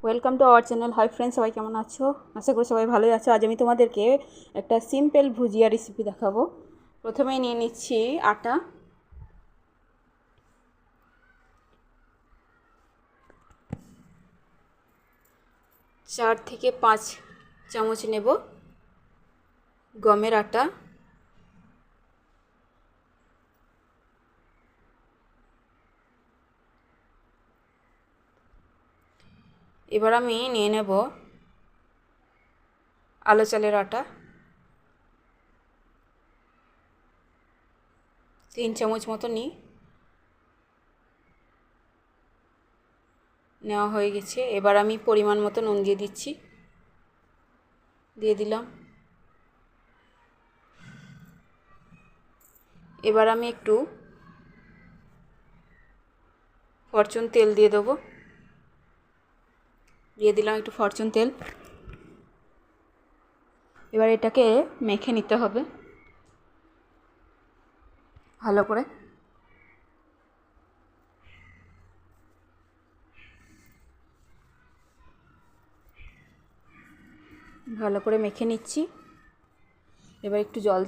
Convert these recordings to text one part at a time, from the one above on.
Welcome to our channel. Hi friends, সবাই কেমন আছো? আশা করি সবাই ভালোই আছো। আজ আমি তোমাদেরকে একটা সিম্পল ভুজিয়া রেসিপি দেখাবো। প্রথমেই নিয়ে নিচ্ছি আটা, চার থেকে 5 চামচ নেব গমের আটা, এবার আমি নিয়ে নেব আলো চালের আটা 3 চামচ মতো নেওয়া হয়ে গেছে। এবার আমি পরিমাণ মতো নুন দিয়ে দিলাম। এবার আমি একটু ফরচুন তেল দিয়ে দিলাম একটু ফরচুন তেল। এবার এটাকে মেখে নিতে হবে ভালো করে। ভালো করে মেখে নিচ্ছি। এবার একটু জল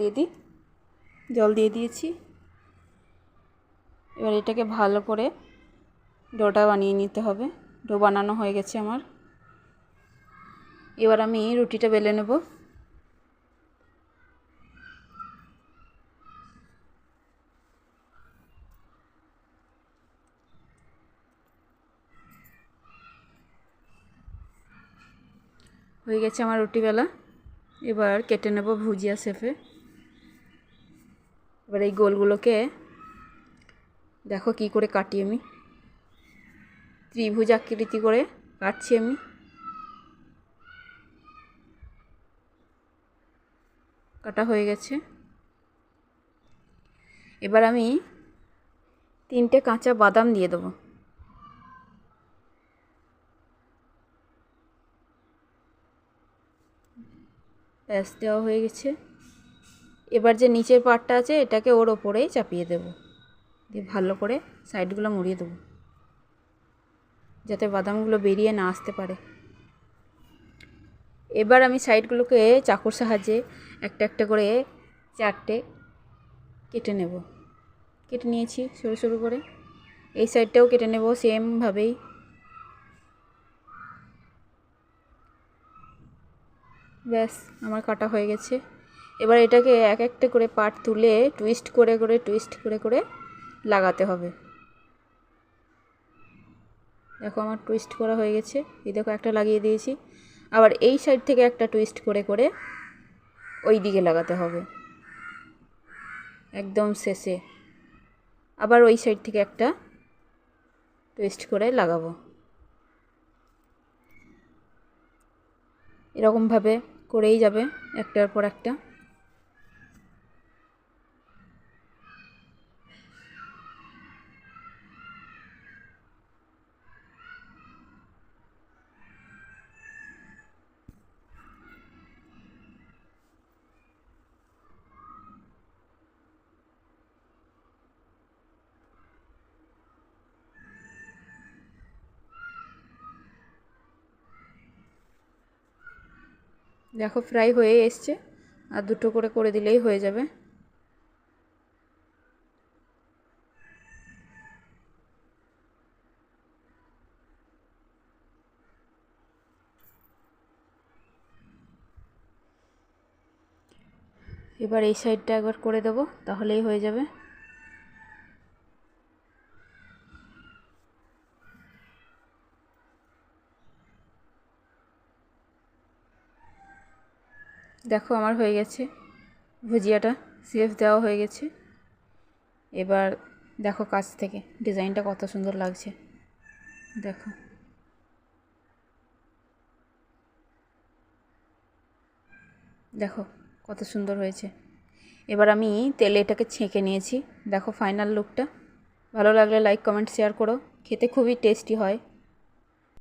দিয়ে দিয়েছি। এবার এটাকে ভালো করে ডোটা বানিয়ে নিতে হবে। ডো বানানো হয়ে গেছে আমার। এবার আমি রুটিটা বেলে নেব। হয়ে গেছে আমার রুটি বেলা। এবার কেটে নেব ভুজিয়া শেপে। এবার এই গোলগুলোকে দেখো কি করে কাটি আমি। ত্রিভুজ আকৃতি করে কাটছি আমি। কাটা হয়ে গেছে। এবার আমি 3টে কাঁচা বাদাম দিয়ে দেবো। ব্যাস, দেওয়া হয়ে গেছে। এবার যে নিচের পার্টটা আছে এটাকে ওর ওপরেই চাপিয়ে দেব, দিয়ে ভালো করে সাইডগুলো মুড়িয়ে দেবো যাতে বাদামগুলো বেরিয়ে না আসতে পারে। এবার আমি সাইডগুলোকে চাকুর সাহায্যে একটা একটা করে 4টে কেটে নিয়েছি সরু সরু করে। এই সাইডটাও কেটে নেব সেমভাবেই। ব্যাস, আমার কাটা হয়ে গেছে। এবার এটাকে এক একটা করে পার্ট তুলে টুইস্ট করে লাগাতে হবে। দেখো আমার টুইস্ট করা হয়ে গেছে। এই দেখো একটা লাগিয়ে দিয়েছি। আবার এই সাইড থেকে একটা টুইস্ট করে ওই দিকে লাগাতে হবে একদম শেষে। আবার ওই সাইড থেকে একটা টুইস্ট করে লাগাবো। এরকমভাবে করেই যাবে একটার পর একটা। দেখো ফ্রাই হয়ে এসছে। আর দুটো করে দিলেই হয়ে যাবে। এবার এই সাইডটা একবার করে দেব, তাহলেই হয়ে যাবে। দেখো আমার হয়ে গেছে ভুজিয়াটা, শেপ দেওয়া হয়ে গেছে। এবার দেখো কাছ থেকে ডিজাইনটা কত সুন্দর লাগছে। দেখো কত সুন্দর হয়েছে। এবার আমি তেলে এটাকে ছেঁকে নিয়েছি। দেখো ফাইনাল লুকটা। ভালো লাগলে লাইক কমেন্ট শেয়ার করো। খেতে খুবই টেস্টি হয়।